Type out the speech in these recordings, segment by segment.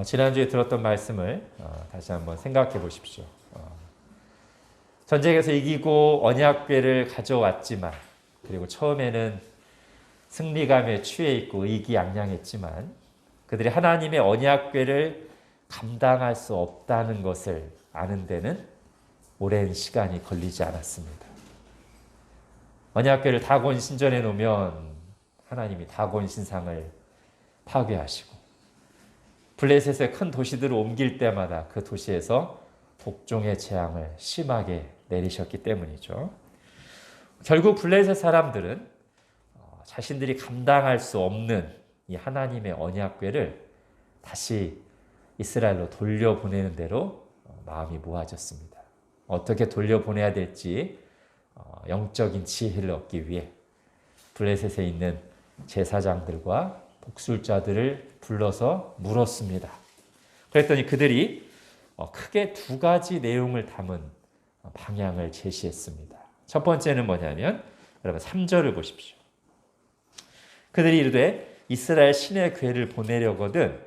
지난주에 들었던 말씀을 다시 한번 생각해 보십시오. 전쟁에서 이기고 언약궤를 가져왔지만, 그리고 처음에는 승리감에 취해 있고 의기양양했지만, 그들이 하나님의 언약궤를 감당할 수 없다는 것을 아는 데는 오랜 시간이 걸리지 않았습니다. 언약궤를 다곤 신전에 놓으면 하나님이 다곤 신상을 파괴하시고, 블레셋의 큰 도시들을 옮길 때마다 그 도시에서 복종의 재앙을 심하게 내리셨기 때문이죠. 결국 블레셋 사람들은 자신들이 감당할 수 없는 이 하나님의 언약궤를 다시 이스라엘로 돌려보내는 대로 마음이 모아졌습니다. 어떻게 돌려보내야 될지 영적인 지혜를 얻기 위해 블레셋에 있는 제사장들과 복술자들을 불러서 물었습니다. 그랬더니 그들이 크게 두 가지 내용을 담은 방향을 제시했습니다. 첫 번째는 뭐냐면, 여러분 3절을 보십시오. 그들이 이르되 이스라엘 신의 궤를 보내려거든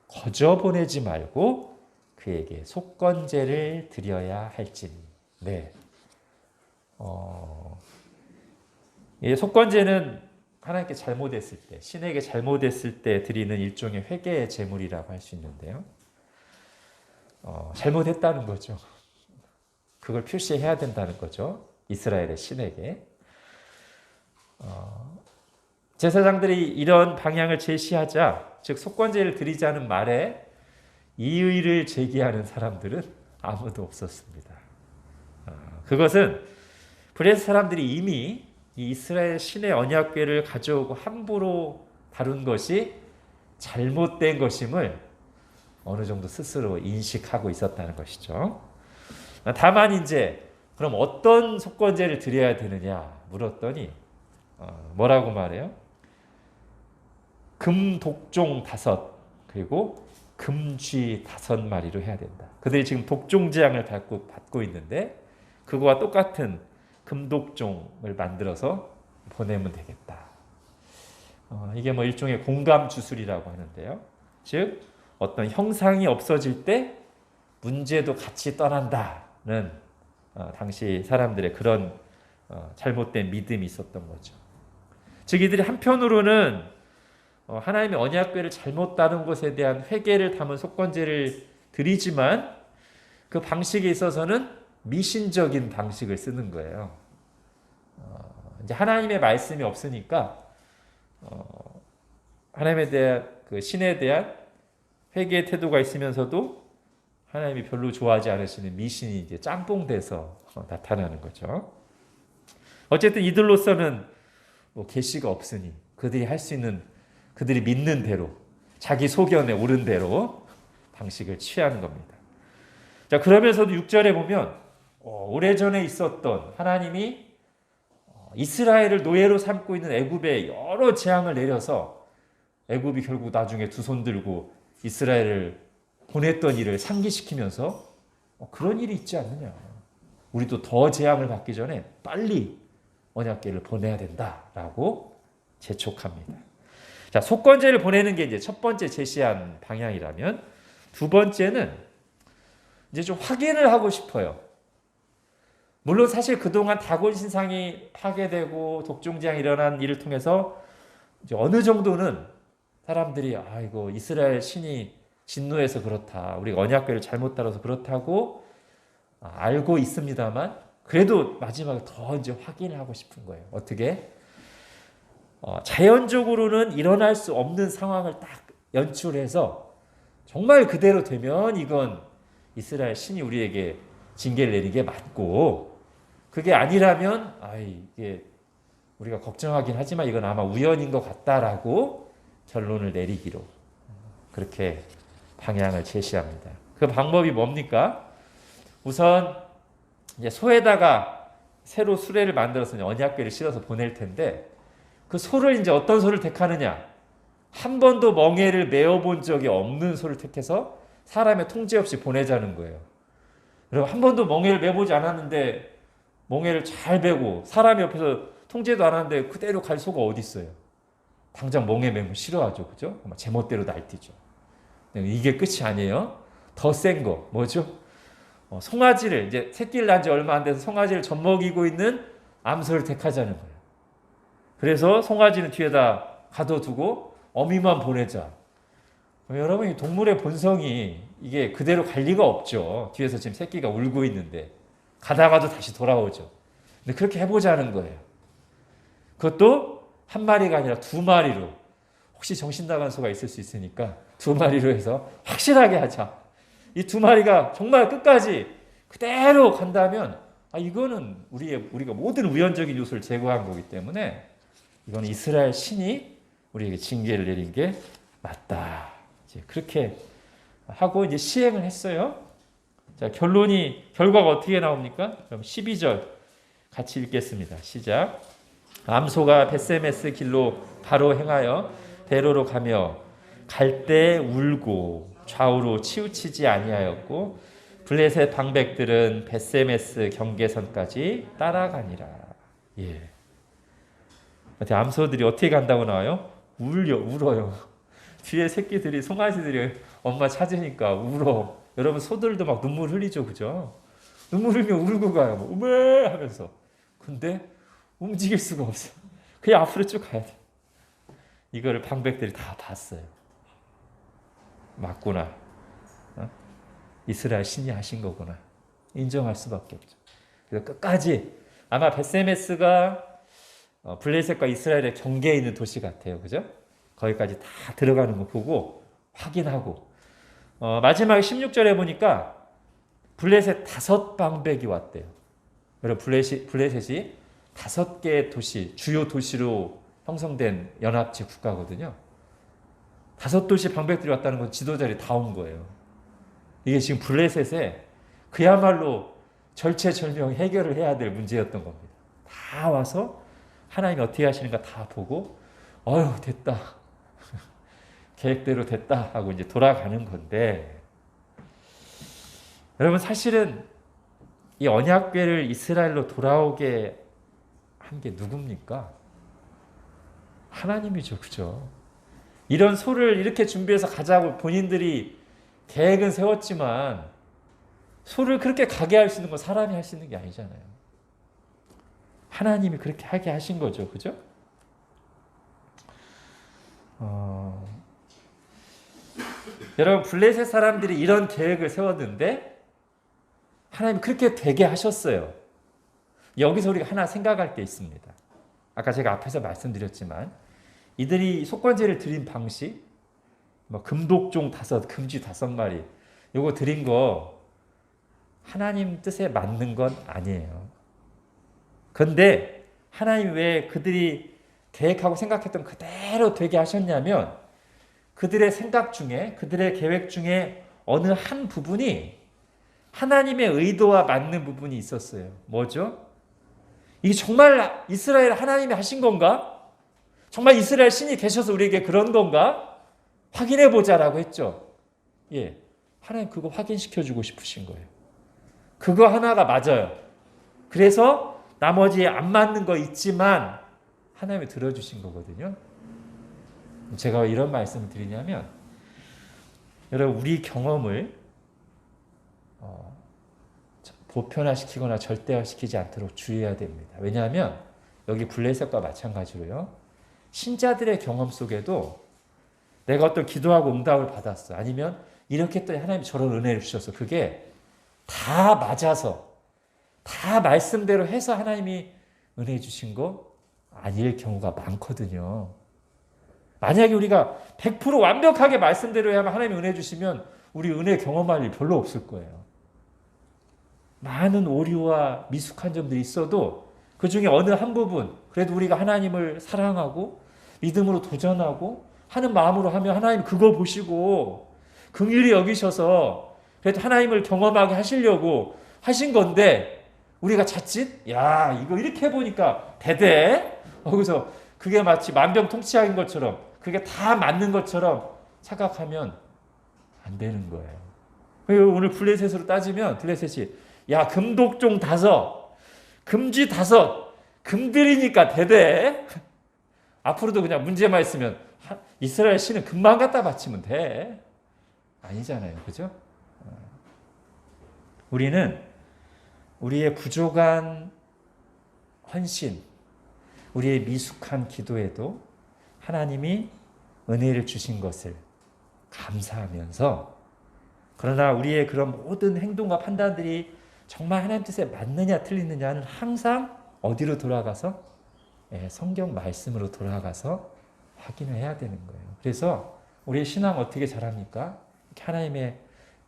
거저 보내지 말고 그에게 속건제를 드려야 할지니. 네. 이 속건제는 하나님께 잘못했을 때, 신에게 잘못했을 때 드리는 일종의 회개의 제물이라고 할 수 있는데요. 잘못했다는 거죠. 그걸 표시해야 된다는 거죠. 이스라엘의 신에게. 제사장들이 이런 방향을 제시하자, 즉 속건제를 드리자는 말에 이의를 제기하는 사람들은 아무도 없었습니다. 그것은 블레셋 사람들이 이미 이 이스라엘 신의 언약궤를 가져오고 함부로 다룬 것이 잘못된 것임을 어느 정도 스스로 인식하고 있었다는 것이죠. 다만 이제 그럼 어떤 속건제를 드려야 되느냐 물었더니 뭐라고 말해요? 금독종 5, 그리고 금쥐 5마리로 해야 된다. 그들이 지금 독종 재앙을 받고 있는데 그거와 똑같은 금독종을 만들어서 보내면 되겠다. 이게 뭐 일종의 공감 주술이라고 하는데요. 즉 어떤 형상이 없어질 때 문제도 같이 떠난다는 당시 사람들의 그런 잘못된 믿음이 있었던 거죠. 즉 이들이 한편으로는 하나님의 언약궤를 잘못 다룬 것에 대한 회개를 담은 속건제를 드리지만 그 방식에 있어서는 미신적인 방식을 쓰는 거예요. 이제 하나님의 말씀이 없으니까 하나님에 대한 그 신에 대한 회개의 태도가 있으면서도 하나님이 별로 좋아하지 않으시는 미신이 이제 짬뽕돼서 나타나는 거죠. 어쨌든 이들로서는 뭐 계시가 없으니 그들이 할 수 있는, 그들이 믿는 대로, 자기 소견에 오른 대로 방식을 취하는 겁니다. 자, 그러면서도 6절에 보면 오래전에 있었던 하나님이 이스라엘을 노예로 삼고 있는 애굽에 여러 재앙을 내려서 애굽이 결국 나중에 두 손 들고 이스라엘을 보냈던 일을 상기시키면서 그런 일이 있지 않느냐. 우리도 더 재앙을 받기 전에 빨리 언약궤를 보내야 된다라고 재촉합니다. 자, 속건제를 보내는 게 이제 첫 번째 제시한 방향이라면, 두 번째는 이제 좀 확인을 하고 싶어요. 물론 사실 그동안 다곤 신상이 파괴되고 독종재앙이 일어난 일을 통해서 이제 어느 정도는 사람들이 이거 이스라엘 신이 진노해서 그렇다, 우리가 언약궤를 잘못 따라서 그렇다고 알고 있습니다만, 그래도 마지막에 더 이제 확인을 하고 싶은 거예요. 어떻게? 자연적으로는 일어날 수 없는 상황을 딱 연출해서 정말 그대로 되면 이건 이스라엘 신이 우리에게 징계를 내린 게 맞고, 그게 아니라면 이게 우리가 걱정하긴 하지만 이건 아마 우연인 것 같다라고 결론을 내리기로 그렇게 방향을 제시합니다. 그 방법이 뭡니까? 우선 이제 소에다가 새로 수레를 만들어서 언약궤를 실어서 보낼 텐데, 그 소를 이제 어떤 소를 택하느냐? 한 번도 멍에를 메어본 적이 없는 소를 택해서 사람의 통제 없이 보내자는 거예요. 여러분, 한 번도 멍에를 메보지 않았는데 멍에를 잘 베고 사람이 옆에서 통제도 안 하는데 그대로 갈 소가 어디 있어요? 당장 멍에 메면 싫어하죠, 그죠? 제멋대로 날뛰죠. 이게 끝이 아니에요. 더 센 거 뭐죠? 송아지를 이제 새끼를 낳은 지 얼마 안 돼서 송아지를 젖먹이고 있는 암소를 택하자는 거예요. 그래서 송아지는 뒤에다 가둬두고 어미만 보내자. 여러분, 이 동물의 본성이 이게 그대로 갈 리가 없죠. 뒤에서 지금 새끼가 울고 있는데 가다가도 다시 돌아오죠. 근데 그렇게 해보자는 거예요. 그것도 한 마리가 아니라 두 마리로. 혹시 정신 나간 소가 있을 수 있으니까 두 마리로 해서 확실하게 하자. 이 두 마리가 정말 끝까지 그대로 간다면 이거는 우리가 모든 우연적인 요소를 제거한 거기 때문에 이거는 이스라엘 신이 우리에게 징계를 내린 게 맞다. 이제 그렇게 하고 이제 시행을 했어요. 자, 결과가 어떻게 나옵니까? 그럼 12절 같이 읽겠습니다. 시작. 암소가 벳세메스 길로 바로 행하여 베로로 가며 갈 때 울고 좌우로 치우치지 아니하였고 블레셋 방백들은 벳세메스 경계선까지 따라가니라. 예. 암소들이 어떻게 간다고 나와요? 울어요. 뒤에 새끼들이, 송아지들이 엄마 찾으니까 울어. 여러분, 소들도 막 눈물 흘리죠, 그죠? 눈물 흘리면 울고 가요. 우메 하면서. 근데 움직일 수가 없어. 그냥 앞으로 쭉 가야 돼. 이거를 방백들이 다 봤어요. 맞구나. 이스라엘 신이 하신 거구나. 인정할 수밖에 없죠. 그래서 끝까지 아마 벳세메스가 블레셋과 이스라엘의 경계에 있는 도시 같아요. 그죠? 거기까지 다 들어가는 거 보고 확인하고 마지막에 16절에 보니까 블레셋 5방백이 왔대요. 여러분, 블레셋이 5개의 도시, 주요 도시로 형성된 연합체 국가거든요. 5도시 방백들이 왔다는 건 지도자들이 다 온 거예요. 이게 지금 블레셋에 그야말로 절체절명 해결을 해야 될 문제였던 겁니다. 다 와서 하나님이 어떻게 하시는가 다 보고 됐다. 계획대로 됐다 하고 이제 돌아가는 건데, 여러분, 사실은 이 언약궤를 이스라엘로 돌아오게 한 게 누굽니까? 하나님이죠. 그죠? 이런 소를 이렇게 준비해서 가자고 본인들이 계획은 세웠지만 소를 그렇게 가게 할 수 있는 건 사람이 할 수 있는 게 아니잖아요. 하나님이 그렇게 하게 하신 거죠. 그죠? 여러분, 블레셋 사람들이 이런 계획을 세웠는데 하나님이 그렇게 되게 하셨어요. 여기서 우리가 하나 생각할 게 있습니다. 아까 제가 앞에서 말씀드렸지만 이들이 속건제를 드린 방식, 금독종 5, 금쥐 5마리 요거 드린 거 하나님 뜻에 맞는 건 아니에요. 그런데 하나님 왜 그들이 계획하고 생각했던 그대로 되게 하셨냐면 그들의 생각 중에, 그들의 계획 중에 어느 한 부분이 하나님의 의도와 맞는 부분이 있었어요. 뭐죠? 이게 정말 이스라엘 하나님이 하신 건가? 정말 이스라엘 신이 계셔서 우리에게 그런 건가? 확인해 보자라고 했죠. 예, 하나님 그거 확인시켜 주고 싶으신 거예요. 그거 하나가 맞아요. 그래서 나머지 안 맞는 거 있지만 하나님이 들어주신 거거든요. 제가 이런 말씀을 드리냐면, 여러분, 우리 경험을 보편화시키거나 절대화시키지 않도록 주의해야 됩니다. 왜냐하면 여기 블레셋과 마찬가지로요, 신자들의 경험 속에도 내가 어떤 기도하고 응답을 받았어, 아니면 이렇게 했더니 하나님이 저런 은혜를 주셔서 그게 다 맞아서 다 말씀대로 해서 하나님이 은혜 주신 거 아닐 경우가 많거든요. 만약에 우리가 100% 완벽하게 말씀대로 해야만 하나님이 은혜 주시면 우리 은혜 경험할 일 별로 없을 거예요. 많은 오류와 미숙한 점들이 있어도 그 중에 어느 한 부분, 그래도 우리가 하나님을 사랑하고 믿음으로 도전하고 하는 마음으로 하면 하나님 그거 보시고 긍휼히 여기셔서 그래도 하나님을 경험하게 하시려고 하신 건데, 우리가 자칫 이거 이렇게 해보니까 대대 거기서 그게 마치 만병통치약인 것처럼, 그게 다 맞는 것처럼 착각하면 안 되는 거예요. 오늘 블레셋으로 따지면 블레셋이 금독종 5, 금쥐 5, 금들이니까 대대. 앞으로도 그냥 문제만 있으면 이스라엘 신은 금방 갖다 바치면 돼. 아니잖아요. 그죠? 우리는 우리의 부족한 헌신, 우리의 미숙한 기도에도 하나님이 은혜를 주신 것을 감사하면서, 그러나 우리의 그런 모든 행동과 판단들이 정말 하나님 뜻에 맞느냐 틀리느냐는 항상 어디로 돌아가서? 성경 말씀으로 돌아가서 확인을 해야 되는 거예요. 그래서 우리의 신앙 어떻게 자랍니까? 하나님의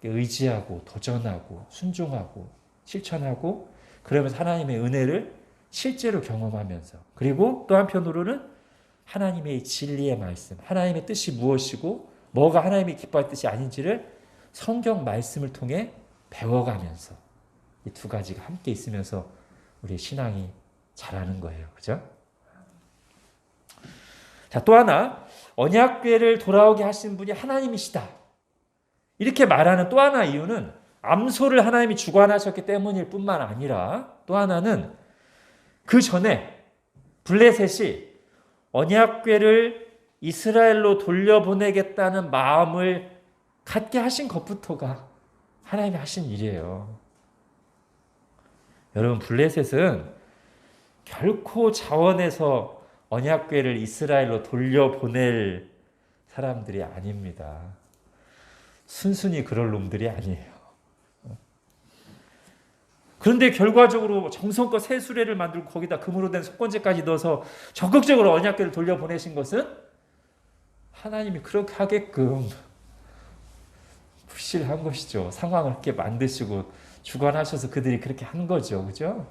의지하고 도전하고 순종하고 실천하고, 그러면서 하나님의 은혜를 실제로 경험하면서, 그리고 또 한편으로는 하나님의 진리의 말씀, 하나님의 뜻이 무엇이고 뭐가 하나님이 기뻐할 뜻이 아닌지를 성경 말씀을 통해 배워가면서, 이 두 가지가 함께 있으면서 우리의 신앙이 자라는 거예요. 그죠? 자, 또 하나, 언약궤를 돌아오게 하신 분이 하나님이시다, 이렇게 말하는 또 하나 이유는 암소를 하나님이 주관하셨기 때문일 뿐만 아니라, 또 하나는 그 전에 블레셋이 언약궤를 이스라엘로 돌려보내겠다는 마음을 갖게 하신 것부터가 하나님이 하신 일이에요. 여러분, 블레셋은 결코 자원해서 언약궤를 이스라엘로 돌려보낼 사람들이 아닙니다. 순순히 그럴 놈들이 아니에요. 그런데 결과적으로 정성껏 새 수레를 만들고 거기다 금으로 된 속건제까지 넣어서 적극적으로 언약궤를 돌려보내신 것은 하나님이 그렇게 하게끔 푸시를 한 것이죠. 상황을 그렇게 만드시고 주관하셔서 그들이 그렇게 한 거죠. 그죠?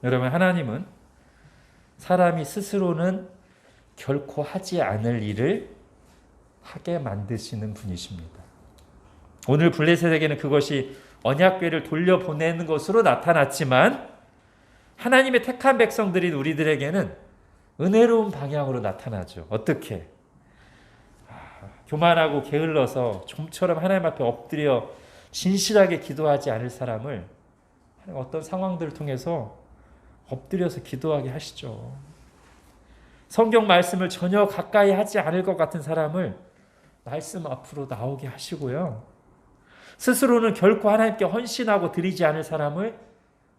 여러분, 하나님은 사람이 스스로는 결코 하지 않을 일을 하게 만드시는 분이십니다. 오늘 블레셋에게는 그것이 언약궤를 돌려보내는 것으로 나타났지만, 하나님의 택한 백성들인 우리들에게는 은혜로운 방향으로 나타나죠. 어떻게? 교만하고 게을러서 좀처럼 하나님 앞에 엎드려 진실하게 기도하지 않을 사람을 어떤 상황들을 통해서 엎드려서 기도하게 하시죠. 성경 말씀을 전혀 가까이 하지 않을 것 같은 사람을 말씀 앞으로 나오게 하시고요. 스스로는 결코 하나님께 헌신하고 드리지 않을 사람을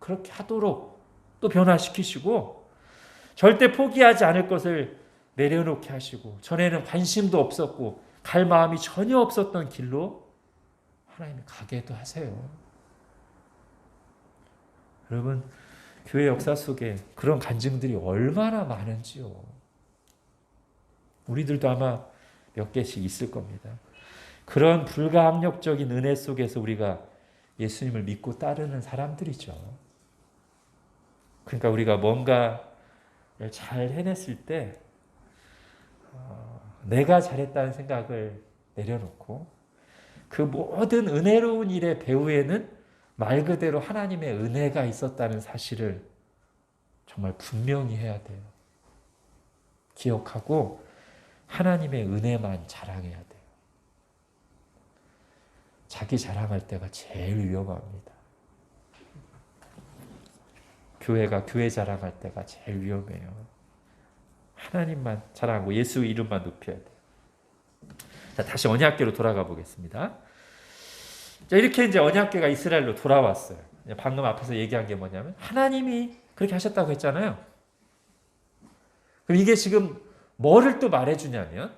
그렇게 하도록 또 변화시키시고, 절대 포기하지 않을 것을 내려놓게 하시고, 전에는 관심도 없었고 갈 마음이 전혀 없었던 길로 하나님이 가게도 하세요. 여러분, 교회 역사 속에 그런 간증들이 얼마나 많은지요. 우리들도 아마 몇 개씩 있을 겁니다. 그런 불가항력적인 은혜 속에서 우리가 예수님을 믿고 따르는 사람들이죠. 그러니까 우리가 뭔가를 잘 해냈을 때 내가 잘했다는 생각을 내려놓고, 그 모든 은혜로운 일의 배후에는 말 그대로 하나님의 은혜가 있었다는 사실을 정말 분명히 해야 돼요. 기억하고 하나님의 은혜만 자랑해야 돼요. 자기 자랑할 때가 제일 위험합니다. 교회가 교회 자랑할 때가 제일 위험해요. 하나님만 자랑하고 예수 이름만 높여야 돼요. 자, 다시 언약궤로 돌아가 보겠습니다. 자, 이렇게 이제 언약궤가 이스라엘로 돌아왔어요. 방금 앞에서 얘기한 게 뭐냐면 하나님이 그렇게 하셨다고 했잖아요. 그럼 이게 지금 뭐를 또 말해주냐면,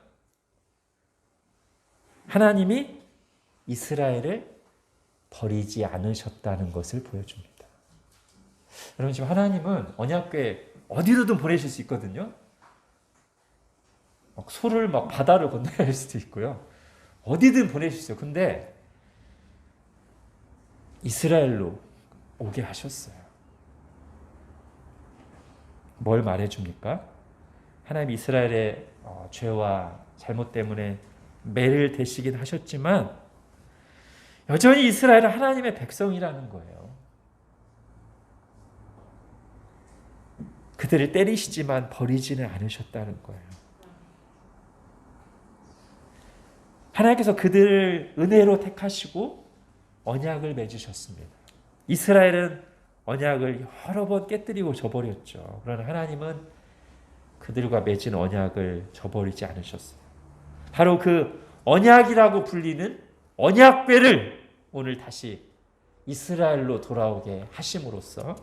하나님이 이스라엘을 버리지 않으셨다는 것을 보여줍니다. 여러분, 지금 하나님은 언약궤 어디로든 보내실 수 있거든요. 막 소를 막 바다를 건너야 할 수도 있고요. 어디든 보내실 수 있어요. 근데 이스라엘로 오게 하셨어요. 뭘 말해줍니까? 하나님 이스라엘의 죄와 잘못 때문에 매를 대시긴 하셨지만 여전히 이스라엘은 하나님의 백성이라는 거예요. 그들을 때리시지만 버리지는 않으셨다는 거예요. 하나님께서 그들을 은혜로 택하시고 언약을 맺으셨습니다. 이스라엘은 언약을 여러 번 깨뜨리고 저버렸죠. 그러나 하나님은 그들과 맺은 언약을 저버리지 않으셨어요. 바로 그 언약이라고 불리는 언약궤를 오늘 다시 이스라엘로 돌아오게 하심으로써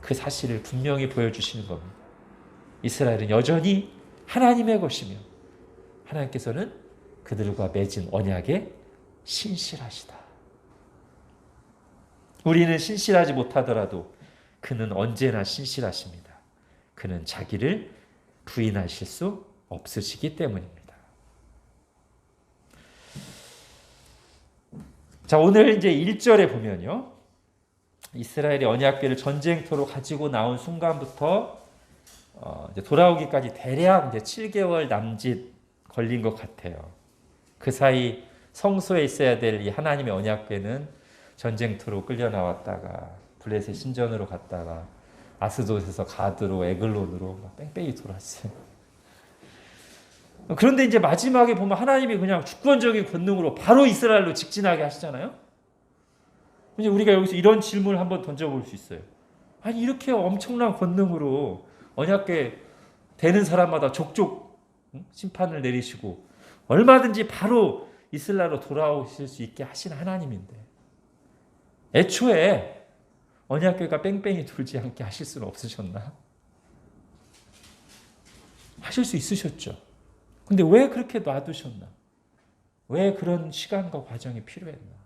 그 사실을 분명히 보여주시는 겁니다. 이스라엘은 여전히 하나님의 것이며 하나님께서는 그들과 맺은 언약에 신실하시다. 우리는 신실하지 못하더라도 그는 언제나 신실하십니다. 그는 자기를 부인하실 수 없으시기 때문입니다. 자, 오늘 이제 1절에 보면요. 이스라엘이 언약궤를 전쟁터로 가지고 나온 순간부터 이제 돌아오기까지 대략 이제 7개월 남짓 걸린 것 같아요. 그 사이 성소에 있어야 될 이 하나님의 언약궤는 전쟁터로 끌려 나왔다가 블레셋 신전으로 갔다가 아스돗에서 가드로 에글론으로 뺑뺑이 돌았어요. 그런데 이제 마지막에 보면 하나님이 그냥 주권적인 권능으로 바로 이스라엘로 직진하게 하시잖아요. 이제 우리가 여기서 이런 질문을 한번 던져볼 수 있어요. 아니 이렇게 엄청난 권능으로 언약궤 되는 사람마다 족족 심판을 내리시고 얼마든지 바로 이스라엘로 돌아오실 수 있게 하신 하나님인데 애초에 언약궤가 뺑뺑이 돌지 않게 하실 수는 없으셨나? 하실 수 있으셨죠. 근데 왜 그렇게 놔두셨나? 왜 그런 시간과 과정이 필요했나?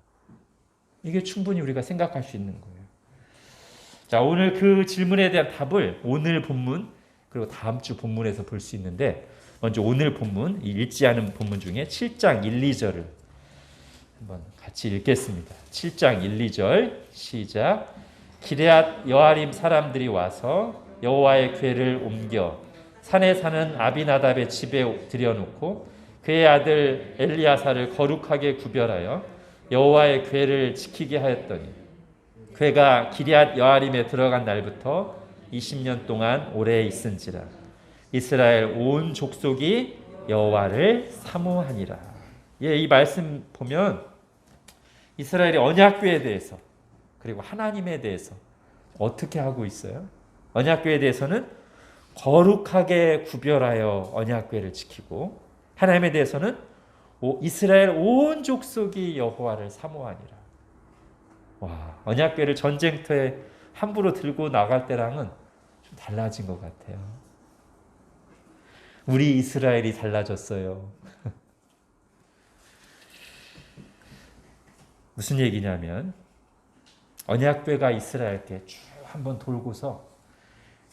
이게 충분히 우리가 생각할 수 있는 거예요. 자, 오늘 그 질문에 대한 답을 오늘 본문 그리고 다음 주 본문에서 볼 수 있는데 먼저 오늘 본문, 읽지 않은 본문 중에 7장 1, 2절을 한번 같이 읽겠습니다. 7장 1, 2절 시작. 기럇 여아림 사람들이 와서 여호와의 궤를 옮겨 산에 사는 아비나답의 집에 들여놓고 그의 아들 엘리야사를 거룩하게 구별하여 여호와의 궤를 지키게 하였더니 궤가 기럇 여아림에 들어간 날부터 20년 동안 오래 있은지라 이스라엘 온 족속이 여호와를 사모하니라. 예, 이 말씀 보면 이스라엘의 언약궤에 대해서 그리고 하나님에 대해서 어떻게 하고 있어요? 언약궤에 대해서는 거룩하게 구별하여 언약궤를 지키고 하나님에 대해서는 이스라엘 온 족속이 여호와를 사모하니라. 와, 언약궤를 전쟁터에 함부로 들고 나갈 때랑은 좀 달라진 것 같아요. 우리 이스라엘이 달라졌어요. 무슨 얘기냐면 언약궤가 이스라엘께 쭉 한번 돌고서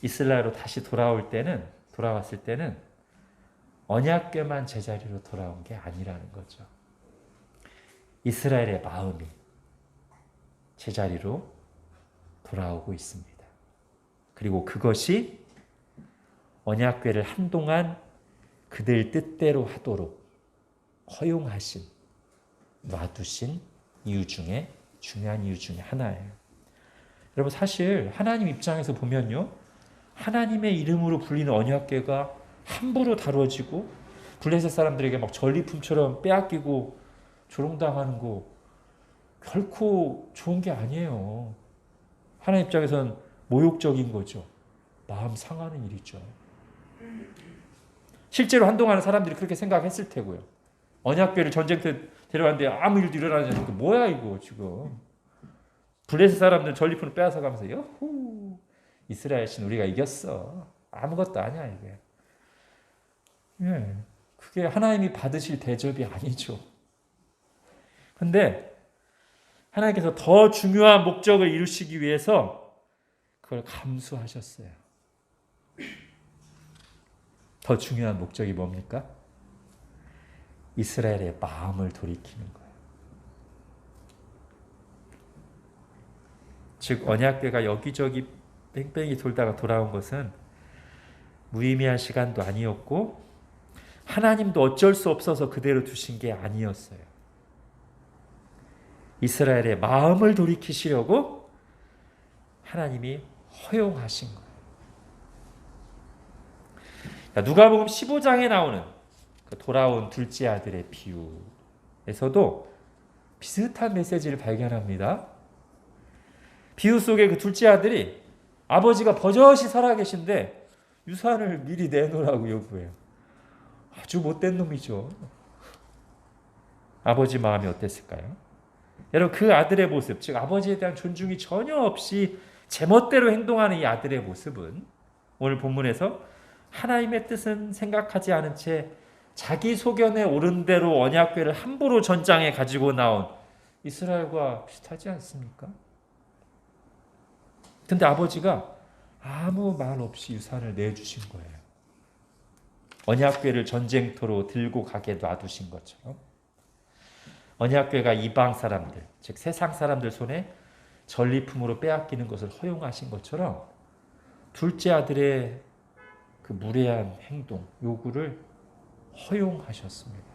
이스라엘로 다시 돌아왔을 때는 언약궤만 제자리로 돌아온 게 아니라는 거죠. 이스라엘의 마음이 제자리로 돌아오고 있습니다. 그리고 그것이 언약궤를 한동안 그들 뜻대로 하도록 허용하신, 놔두신 이유 중에 중요한 이유 중에 하나예요. 여러분 사실 하나님 입장에서 보면요. 하나님의 이름으로 불리는 언약궤가 함부로 다뤄지고 블레셋 사람들에게 막 전리품처럼 빼앗기고 조롱당하는 거 결코 좋은 게 아니에요. 하나님 입장에서는 모욕적인 거죠. 마음 상하는 일이죠. 실제로 한동안은 사람들이 그렇게 생각했을 테고요. 언약궤를 전쟁터에 데려왔는데 아무 일도 일어나지 않으니까 뭐야 이거 지금. 블레셋 사람들은 전리품을 빼앗아가면서 여후 이스라엘 신 우리가 이겼어. 아무것도 아니야 이게. 예, 그게 하나님이 받으실 대접이 아니죠. 근데 하나님께서 더 중요한 목적을 이루시기 위해서 그걸 감수하셨어요. 더 중요한 목적이 뭡니까? 이스라엘의 마음을 돌이키는 거예요. 즉 언약궤가 여기저기 뺑뺑이 돌다가 돌아온 것은 무의미한 시간도 아니었고 하나님도 어쩔 수 없어서 그대로 두신 게 아니었어요. 이스라엘의 마음을 돌이키시려고 하나님이 허용하신 거예요. 누가복음 15장에 나오는 그 돌아온 둘째 아들의 비유에서도 비슷한 메시지를 발견합니다. 비유 속에 그 둘째 아들이 아버지가 버젓이 살아계신데 유산을 미리 내놓으라고 요구해요. 아주 못된 놈이죠. 아버지 마음이 어땠을까요? 여러분 그 아들의 모습, 즉 아버지에 대한 존중이 전혀 없이 제멋대로 행동하는 이 아들의 모습은 오늘 본문에서 하나님의 뜻은 생각하지 않은 채 자기 소견에 오른 대로 언약궤를 함부로 전장에 가지고 나온 이스라엘과 비슷하지 않습니까? 근데 아버지가 아무 말 없이 유산을 내주신 거예요. 언약궤를 전쟁터로 들고 가게 놔두신 것처럼 언약궤가 이방 사람들, 즉 세상 사람들 손에 전리품으로 빼앗기는 것을 허용하신 것처럼 둘째 아들의 그 무례한 행동, 요구를 허용하셨습니다.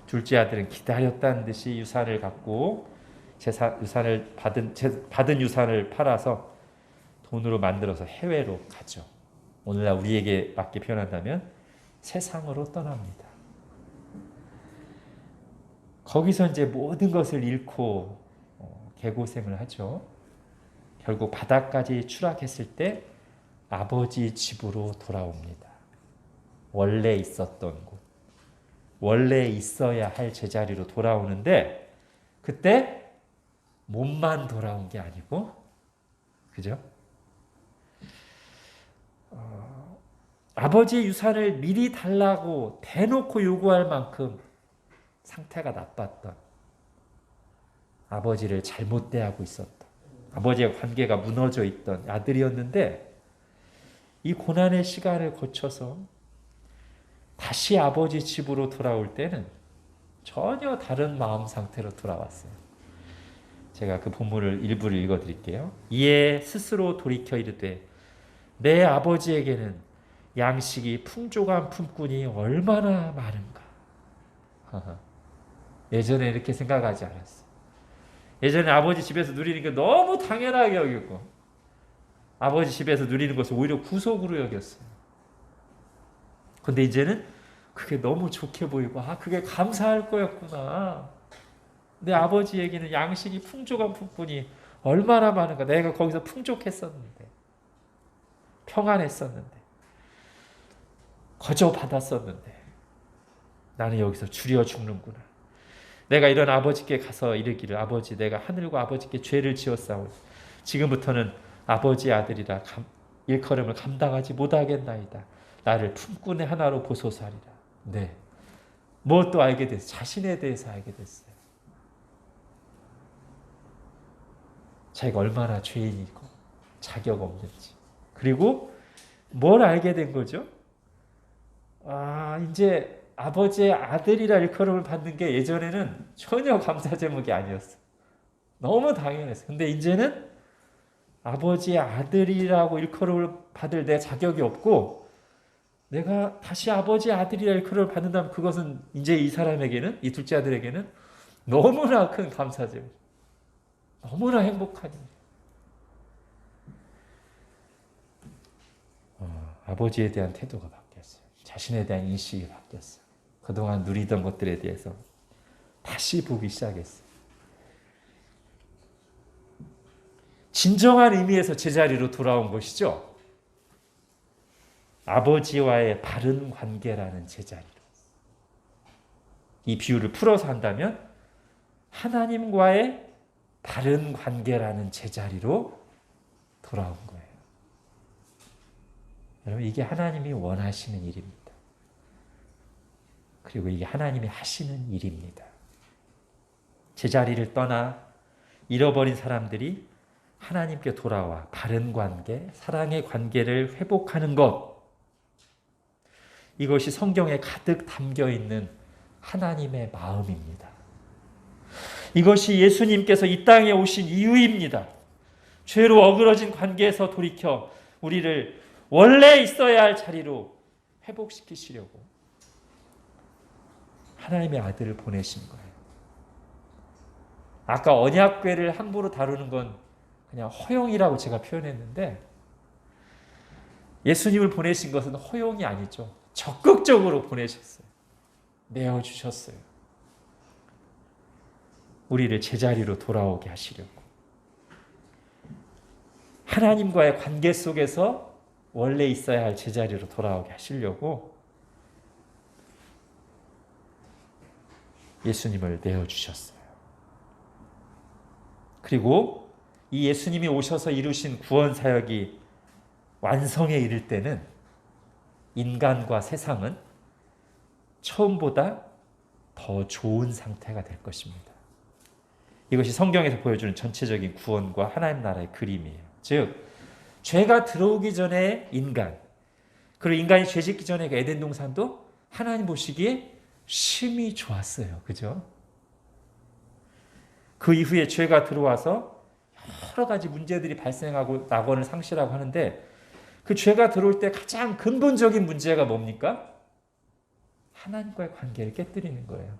둘째 아들은 기다렸다는 듯이 유산을 갖고 유산을 받은 유산을 팔아서 돈으로 만들어서 해외로 가죠. 오늘날 우리에게 맞게 표현한다면 세상으로 떠납니다. 거기서 이제 모든 것을 잃고 개고생을 하죠. 결국 바다까지 추락했을 때 아버지 집으로 돌아옵니다. 원래 있었던 곳, 원래 있어야 할 제자리로 돌아오는데 그때 몸만 돌아온 게 아니고, 그죠? 아버지의 유산을 미리 달라고 대놓고 요구할 만큼 상태가 나빴던, 아버지를 잘못 대하고 있었던, 아버지와 관계가 무너져 있던 아들이었는데 이 고난의 시간을 거쳐서 다시 아버지 집으로 돌아올 때는 전혀 다른 마음 상태로 돌아왔어요. 제가 그 본문을 일부를 읽어드릴게요. 이에 스스로 돌이켜 이르되 내 아버지에게는 양식이 풍족한 품꾼이 얼마나 많은가. 예전에 이렇게 생각하지 않았어요. 예전에 아버지 집에서 누리는 게 너무 당연하게 여겼고 아버지 집에서 누리는 것을 오히려 구속으로 여겼어요. 근데 이제는 그게 너무 좋게 보이고 그게 감사할 거였구나. 내 아버지에게는 양식이 풍족한 품꾼이 얼마나 많은가. 내가 거기서 풍족했었는데, 평안했었는데, 거저 받았었는데 나는 여기서 줄여 죽는구나. 내가 이런 아버지께 가서 이르기를 아버지 내가 하늘과 아버지께 죄를 지었사오니 지금부터는 아버지의 아들이라 일컬음을 감당하지 못하겠나이다. 나를 품꾼의 하나로 보소서 하리라. 네. 뭐 또 알게 됐어요. 자신에 대해서 알게 됐어요. 자기가 얼마나 죄인이고 자격 없는지. 그리고 뭘 알게 된 거죠? 이제 아버지의 아들이라 일컬음을 받는 게 예전에는 전혀 감사 제목이 아니었어. 너무 당연했어. 근데 이제는 아버지의 아들이라고 일컬음을 받을 내 자격이 없고 내가 다시 아버지의 아들이라 일컬음을 받는다면 그것은 이제 이 사람에게는, 이 둘째 아들에게는 너무나 큰 감사 제목. 너무나 행복한 일. 아버지에 대한 태도가 바뀌었어요. 자신에 대한 인식이 바뀌었어요. 그동안 누리던 것들에 대해서 다시 보기 시작했어요. 진정한 의미에서 제자리로 돌아온 것이죠. 아버지와의 바른 관계라는 제자리로. 이 비유를 풀어서 한다면 하나님과의 바른 관계라는 제자리로 돌아온 거예요. 여러분 이게 하나님이 원하시는 일입니다. 그리고 이게 하나님이 하시는 일입니다. 제자리를 떠나 잃어버린 사람들이 하나님께 돌아와 바른 관계, 사랑의 관계를 회복하는 것. 이것이 성경에 가득 담겨 있는 하나님의 마음입니다. 이것이 예수님께서 이 땅에 오신 이유입니다. 죄로 어그러진 관계에서 돌이켜 우리를 원래 있어야 할 자리로 회복시키시려고 하나님의 아들을 보내신 거예요. 아까 언약궤를 함부로 다루는 건 그냥 허용이라고 제가 표현했는데 예수님을 보내신 것은 허용이 아니죠. 적극적으로 보내셨어요. 내어주셨어요. 우리를 제자리로 돌아오게 하시려고. 하나님과의 관계 속에서 원래 있어야 할 제자리로 돌아오게 하시려고 예수님을 내어주셨어요. 그리고 이 예수님이 오셔서 이루신 구원 사역이 완성에 이를 때는 인간과 세상은 처음보다 더 좋은 상태가 될 것입니다. 이것이 성경에서 보여주는 전체적인 구원과 하나님 나라의 그림이에요. 즉, 죄가 들어오기 전에 인간, 그리고 인간이 죄 짓기 전에 그 에덴 동산도 하나님 보시기에 심히 좋았어요. 그죠? 그 이후에 죄가 들어와서 여러 가지 문제들이 발생하고 낙원을 상실하고 하는데, 그 죄가 들어올 때 가장 근본적인 문제가 뭡니까? 하나님과의 관계를 깨뜨리는 거예요.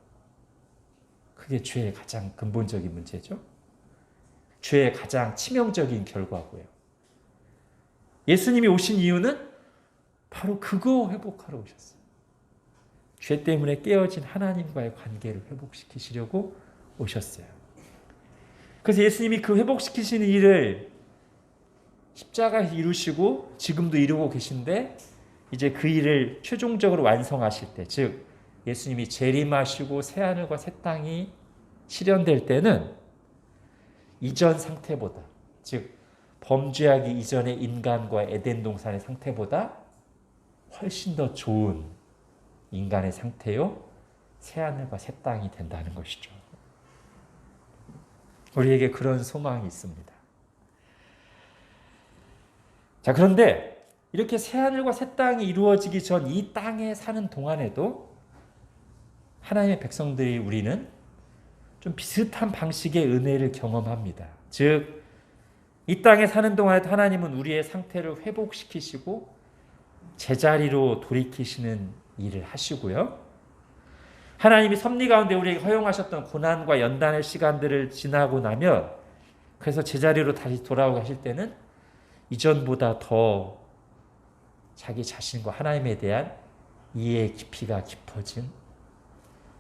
그게 죄의 가장 근본적인 문제죠. 죄의 가장 치명적인 결과고요. 예수님이 오신 이유는 바로 그거 회복하러 오셨어요. 죄 때문에 깨어진 하나님과의 관계를 회복시키시려고 오셨어요. 그래서 예수님이 그 회복시키시는 일을 십자가에서 이루시고 지금도 이루고 계신데, 이제 그 일을 최종적으로 완성하실 때, 즉 예수님이 재림하시고 새하늘과 새 땅이 실현될 때는 이전 상태보다, 즉 범죄하기 이전의 인간과 에덴 동산의 상태보다 훨씬 더 좋은 인간의 상태요, 새하늘과 새 땅이 된다는 것이죠. 우리에게 그런 소망이 있습니다. 자, 그런데 이렇게 새하늘과 새 땅이 이루어지기 전 이 땅에 사는 동안에도 하나님의 백성들이, 우리는 좀 비슷한 방식의 은혜를 경험합니다. 즉, 이 땅에 사는 동안에도 하나님은 우리의 상태를 회복시키시고 제자리로 돌이키시는 일을 하시고요. 하나님이 섭리 가운데 우리에게 허용하셨던 고난과 연단의 시간들을 지나고 나면, 그래서 제자리로 다시 돌아오게 하실 때는 이전보다 더 자기 자신과 하나님에 대한 이해의 깊이가 깊어진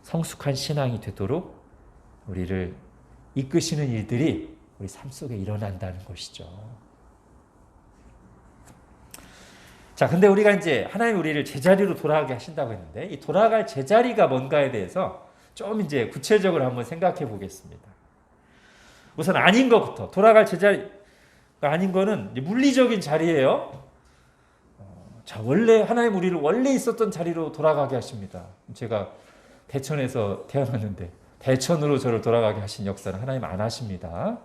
성숙한 신앙이 되도록 우리를 이끄시는 일들이 우리 삶 속에 일어난다는 것이죠. 자, 근데 우리가 이제 하나님 우리를 제자리로 돌아가게 하신다고 했는데, 이 돌아갈 제자리가 뭔가에 대해서 좀 이제 구체적으로 한번 생각해 보겠습니다. 우선 아닌 것부터, 돌아갈 제자리가 아닌 거는 물리적인 자리예요. 자, 원래 하나님 우리를 원래 있었던 자리로 돌아가게 하십니다. 제가 대천에서 태어났는데 대천으로 저를 돌아가게 하신 역사는 하나님 안 하십니다.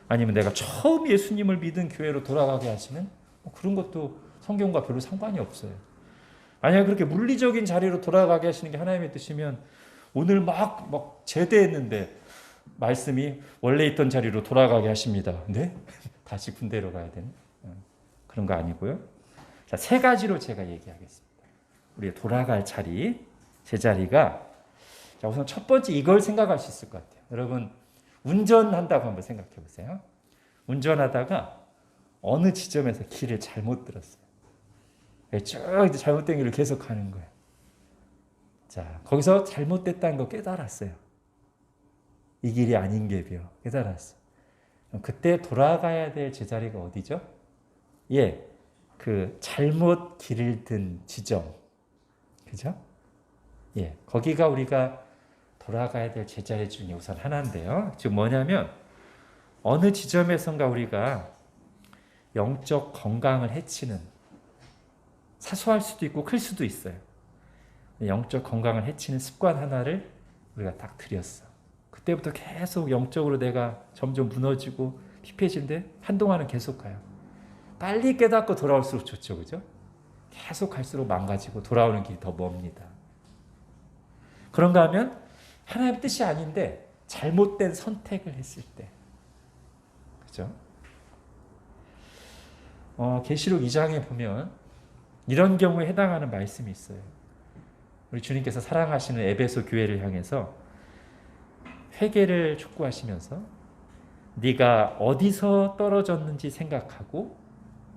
아니면 내가 처음 예수님을 믿은 교회로 돌아가게 하시는 그런 것도 성경과 별로 상관이 없어요. 만약에 그렇게 물리적인 자리로 돌아가게 하시는 게 하나님의 뜻이면 오늘 막 제대했는데 말씀이 원래 있던 자리로 돌아가게 하십니다. 네? 다시 군대로 가야 되는 그런 거 아니고요. 자, 세 가지로 제가 얘기하겠습니다. 우리의 돌아갈 자리, 제자리가, 자, 우선 첫 번째 이걸 생각할 수 있을 것 같아요. 여러분, 운전한다고 한번 생각해 보세요. 운전하다가 어느 지점에서 길을 잘못 들었어요. 쭉 잘못된 길을 계속 가는 거예요. 자, 거기서 잘못됐다는 거 깨달았어요. 이 길이 아닌 게 깨달았어요. 그때 돌아가야 될 제자리가 어디죠? 예, 그 잘못 길을 든 지점, 그죠? 예, 거기가 우리가 돌아가야 될 제자리 중에 우선 하나인데요. 즉 뭐냐면, 어느 지점에선가 우리가 영적 건강을 해치는, 사소할 수도 있고 클 수도 있어요, 영적 건강을 해치는 습관 하나를 우리가 딱 들였어. 그때부터 계속 영적으로 내가 점점 무너지고 피폐해진데 한동안은 계속 가요. 빨리 깨닫고 돌아올수록 좋죠, 그죠? 계속 갈수록 망가지고 돌아오는 길이 더 멉니다. 그런가 하면 하나님의 뜻이 아닌데 잘못된 선택을 했을 때, 그죠? 계시록 2장에 보면 이런 경우에 해당하는 말씀이 있어요. 우리 주님께서 사랑하시는 에베소 교회를 향해서 회개를 촉구하시면서 네가 어디서 떨어졌는지 생각하고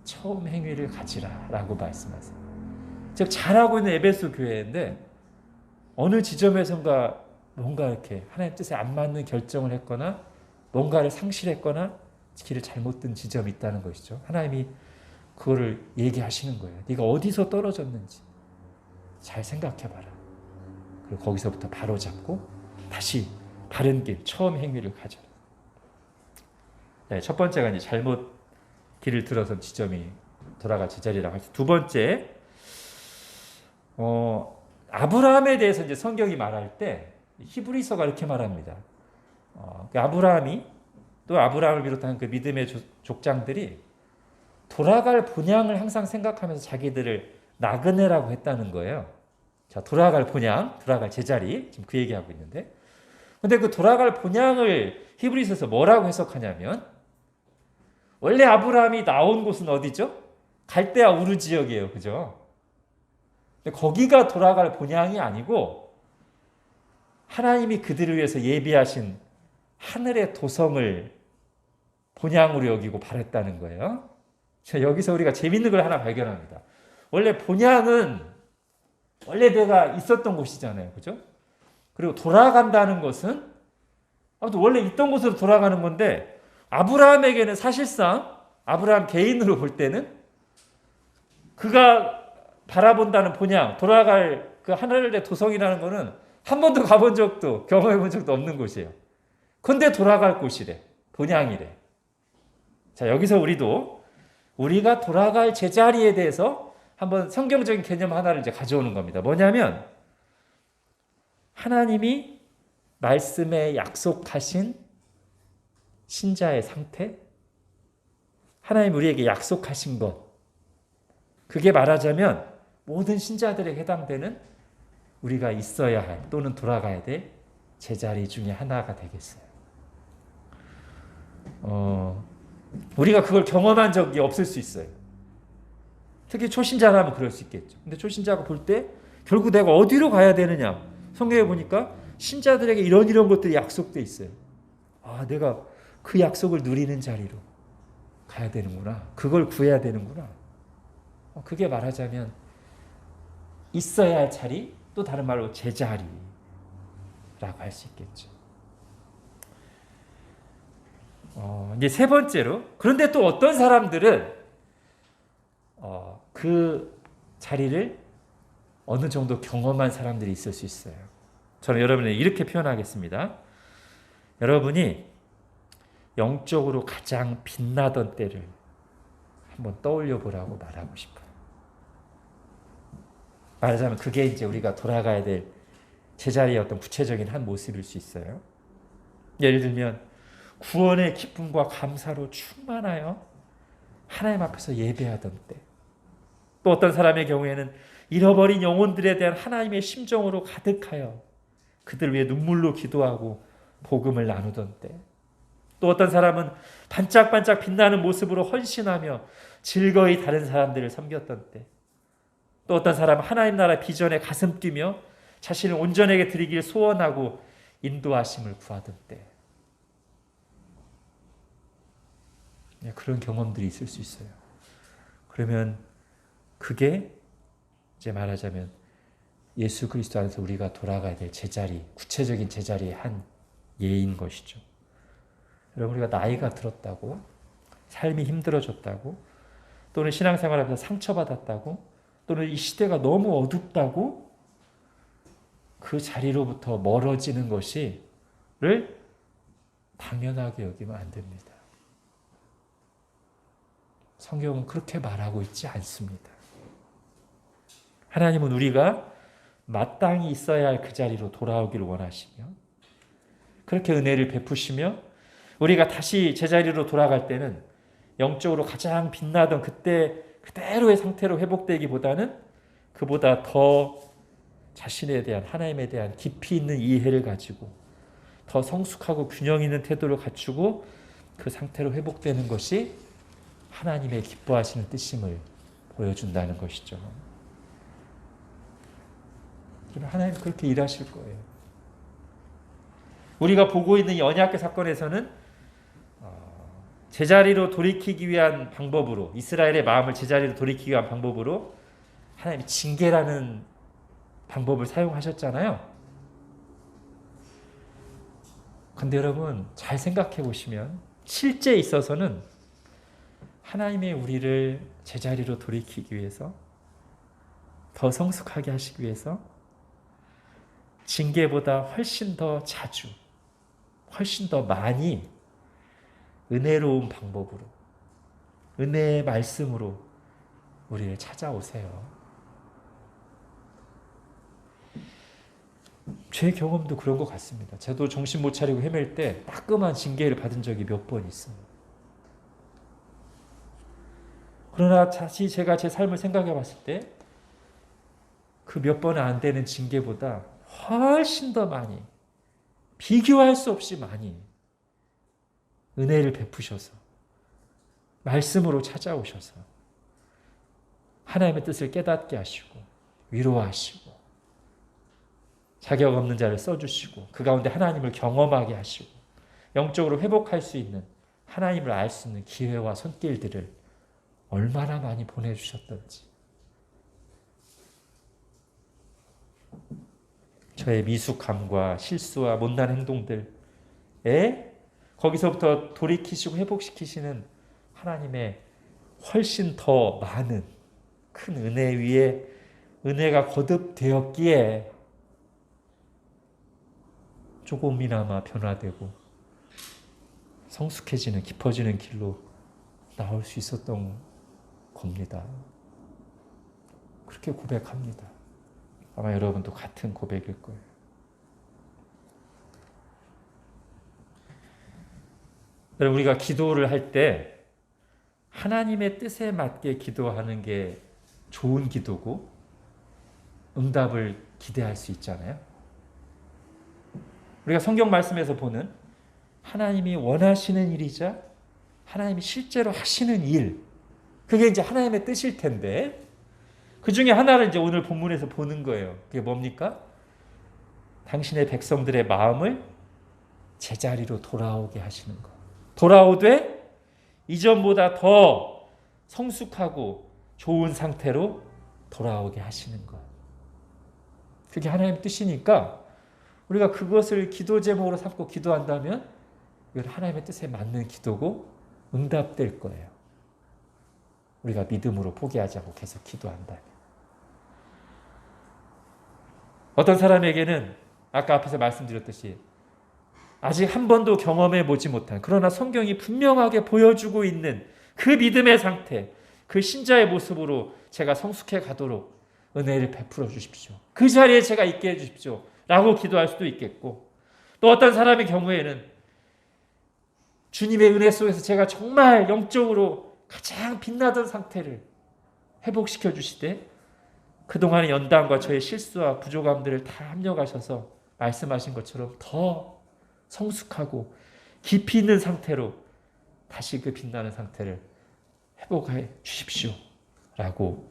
처음 행위를 가지라 라고 말씀하세요. 즉 잘하고 있는 에베소 교회인데 어느 지점에선가 뭔가 이렇게 하나님 뜻에 안 맞는 결정을 했거나 뭔가를 상실했거나 길을 잘못 든 지점이 있다는 것이죠. 하나님이 그거를 얘기하시는 거예요. 네가 어디서 떨어졌는지 잘 생각해봐라. 그리고 거기서부터 바로 잡고 다시 바른 길, 처음 행위를 가져라. 네, 첫 번째가 이제 잘못 길을 들어선 지점이 돌아갈 제자리라고 하죠. 두 번째, 아브라함에 대해서 이제 성경이 말할 때 히브리서가 이렇게 말합니다. 그 아브라함이 또 아브라함을 비롯한 그 믿음의 족장들이 돌아갈 본향을 항상 생각하면서 자기들을 나그네라고 했다는 거예요. 자, 돌아갈 본향, 돌아갈 제자리, 지금 그 얘기하고 있는데, 근데 그 돌아갈 본향을 히브리서에서 뭐라고 해석하냐면, 원래 아브라함이 나온 곳은 어디죠? 갈대아 우르 지역이에요, 그죠? 근데 거기가 돌아갈 본향이 아니고 하나님이 그들을 위해서 예비하신 하늘의 도성을 본향으로 여기고 바랬다는 거예요. 자, 여기서 우리가 재밌는 걸 하나 발견합니다. 원래 본향은 원래 내가 있었던 곳이잖아요. 그죠? 그리고 돌아간다는 것은 원래 있던 곳으로 돌아가는 건데 아브라함에게는 사실상 아브라함 개인으로 볼 때는 그가 바라본다는 본향, 돌아갈 그 하늘의 도성이라는 것은 한 번도 가본 적도 경험해 본 적도 없는 곳이에요. 근데 돌아갈 곳이래. 본향이래. 자, 여기서 우리가 돌아갈 제자리에 대해서 한번 성경적인 개념 하나를 이제 가져오는 겁니다. 뭐냐면 하나님이 말씀에 약속하신 신자의 상태, 하나님 우리에게 약속하신 것, 그게 말하자면 모든 신자들에게 해당되는 우리가 있어야 할 또는 돌아가야 될 제자리 중에 하나가 되겠어요. 우리가 그걸 경험한 적이 없을 수 있어요. 특히 초신자라면 그럴 수 있겠죠. 근데 초신자가 볼 때 결국 내가 어디로 가야 되느냐? 성경에 보니까 신자들에게 이런 것들이 약속돼 있어요. 내가 그 약속을 누리는 자리로 가야 되는구나. 그걸 구해야 되는구나. 그게 말하자면 있어야 할 자리, 또 다른 말로 제자리라고 할 수 있겠죠. 이제 세 번째로, 그런데 또 어떤 사람들은 그 자리를 어느 정도 경험한 사람들이 있을 수 있어요. 저는 여러분에게 이렇게 표현하겠습니다. 여러분이 영적으로 가장 빛나던 때를 한번 떠올려 보라고 말하고 싶어요. 말하자면 그게 이제 우리가 돌아가야 될 제자리의 어떤 구체적인 한 모습일 수 있어요. 예를 들면 구원의 기쁨과 감사로 충만하여 하나님 앞에서 예배하던 때, 또 어떤 사람의 경우에는 잃어버린 영혼들에 대한 하나님의 심정으로 가득하여 그들 위해 눈물로 기도하고 복음을 나누던 때, 또 어떤 사람은 반짝반짝 빛나는 모습으로 헌신하며 즐거이 다른 사람들을 섬겼던 때, 또 어떤 사람은 하나님 나라 비전에 가슴 뛰며 자신을 온전하게 드리길 소원하고 인도하심을 구하던 때, 그런 경험들이 있을 수 있어요. 그러면 그게 이제 말하자면 예수 그리스도 안에서 우리가 돌아가야 될 제자리, 구체적인 제자리의 한 예인 것이죠. 여러분, 우리가 나이가 들었다고, 삶이 힘들어졌다고, 또는 신앙생활하면서 상처받았다고, 또는 이 시대가 너무 어둡다고 그 자리로부터 멀어지는 것을 당연하게 여기면 안 됩니다. 성경은 그렇게 말하고 있지 않습니다. 하나님은 우리가 마땅히 있어야 할 그 자리로 돌아오기를 원하시며, 그렇게 은혜를 베푸시며 우리가 다시 제자리로 돌아갈 때는 영적으로 가장 빛나던 그때 그대로의 상태로 회복되기보다는 그보다 더 자신에 대한, 하나님에 대한 깊이 있는 이해를 가지고 더 성숙하고 균형 있는 태도를 갖추고 그 상태로 회복되는 것이 하나님의 기뻐하시는 뜻임을 보여준다는 것이죠. 하나님 그렇게 일하실 거예요. 우리가 보고 있는 이 언약궤 사건에서는 제자리로 돌이키기 위한 방법으로, 이스라엘의 마음을 제자리로 돌이키기 위한 방법으로 하나님이 징계라는 방법을 사용하셨잖아요. 근데 여러분 잘 생각해 보시면 실제 있어서는 하나님의 우리를 제자리로 돌이키기 위해서, 더 성숙하게 하시기 위해서 징계보다 훨씬 더 자주, 훨씬 더 많이 은혜로운 방법으로, 은혜의 말씀으로 우리를 찾아오세요. 제 경험도 그런 것 같습니다. 저도 정신 못 차리고 헤맬 때 따끔한 징계를 받은 적이 몇 번 있습니다. 그러나 다시 제가 제 삶을 생각해 봤을 때 그 몇 번은 안 되는 징계보다 훨씬 더 많이, 비교할 수 없이 많이 은혜를 베푸셔서 말씀으로 찾아오셔서 하나님의 뜻을 깨닫게 하시고 위로하시고 자격 없는 자를 써주시고 그 가운데 하나님을 경험하게 하시고 영적으로 회복할 수 있는, 하나님을 알 수 있는 기회와 손길들을 얼마나 많이 보내주셨던지, 저의 미숙함과 실수와 못난 행동들에 거기서부터 돌이키시고 회복시키시는 하나님의 훨씬 더 많은 큰 은혜 위에 은혜가 거듭되었기에 조금이나마 변화되고 성숙해지는, 깊어지는 길로 나올 수 있었던 겁니다. 그렇게 고백합니다. 아마 여러분도 같은 고백일 거예요. 여러분, 우리가 기도를 할 때 하나님의 뜻에 맞게 기도하는 게 좋은 기도고 응답을 기대할 수 있잖아요. 우리가 성경 말씀에서 보는 하나님이 원하시는 일이자 하나님이 실제로 하시는 일, 그게 이제 하나님의 뜻일 텐데 그 중에 하나를 이제 오늘 본문에서 보는 거예요. 그게 뭡니까? 당신의 백성들의 마음을 제자리로 돌아오게 하시는 것. 돌아오되 이전보다 더 성숙하고 좋은 상태로 돌아오게 하시는 것. 그게 하나님의 뜻이니까 우리가 그것을 기도 제목으로 삼고 기도한다면 이건 하나님의 뜻에 맞는 기도고 응답될 거예요. 우리가 믿음으로 포기하지 않고 계속 기도한다면. 어떤 사람에게는 아까 앞에서 말씀드렸듯이 아직 한 번도 경험해 보지 못한, 그러나 성경이 분명하게 보여주고 있는 그 믿음의 상태, 그 신자의 모습으로 제가 성숙해 가도록 은혜를 베풀어 주십시오. 그 자리에 제가 있게 해 주십시오. 라고 기도할 수도 있겠고, 또 어떤 사람의 경우에는 주님의 은혜 속에서 제가 정말 영적으로 가장 빛나던 상태를 회복시켜 주시되 그동안의 연단과 저의 실수와 부족함들을 다 합력하셔서 말씀하신 것처럼 더 성숙하고 깊이 있는 상태로 다시 그 빛나는 상태를 회복해 주십시오. 라고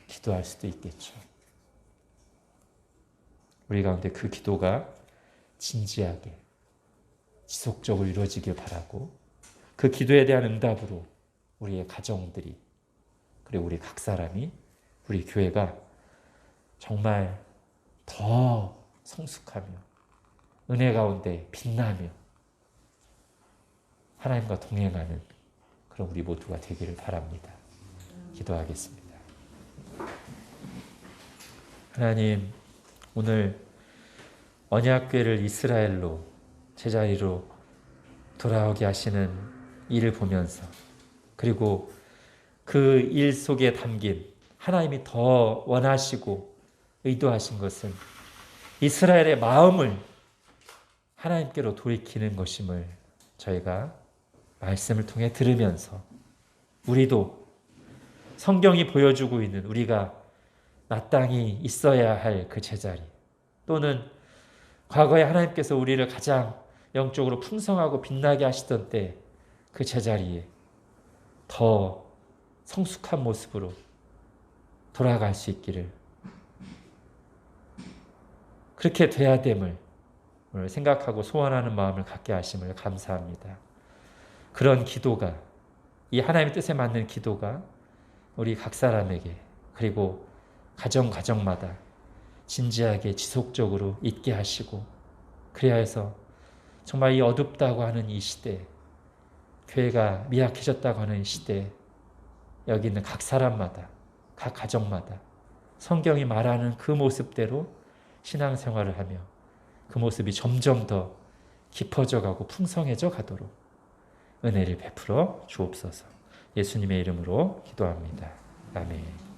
기도할 수도 있겠죠. 우리 가운데 그 기도가 진지하게 지속적으로 이루어지길 바라고, 그 기도에 대한 응답으로 우리의 가정들이, 그리고 우리 각 사람이, 우리 교회가 정말 더 성숙하며 은혜 가운데 빛나며 하나님과 동행하는 그런 우리 모두가 되기를 바랍니다. 기도하겠습니다. 하나님, 오늘 언약궤를 이스라엘로 제자리로 돌아오게 하시는 일을 보면서, 그리고 그 일 속에 담긴 하나님이 더 원하시고 의도하신 것은 이스라엘의 마음을 하나님께로 돌이키는 것임을 저희가 말씀을 통해 들으면서, 우리도 성경이 보여주고 있는 우리가 마땅히 있어야 할 그 제자리, 또는 과거에 하나님께서 우리를 가장 영적으로 풍성하고 빛나게 하시던 때 그 제자리에 더 성숙한 모습으로 돌아갈 수 있기를, 그렇게 돼야 됨을 생각하고 소원하는 마음을 갖게 하심을 감사합니다. 그런 기도가, 이 하나님의 뜻에 맞는 기도가 우리 각 사람에게, 그리고 가정마다 진지하게 지속적으로 있게 하시고, 그래야 해서 정말 이 어둡다고 하는 이 시대, 교회가 미약해졌다고 하는 이 시대, 여기 있는 각 사람마다, 각 가정마다 성경이 말하는 그 모습대로 신앙생활을 하며 그 모습이 점점 더 깊어져 가고 풍성해져 가도록 은혜를 베풀어 주옵소서. 예수님의 이름으로 기도합니다. 아멘.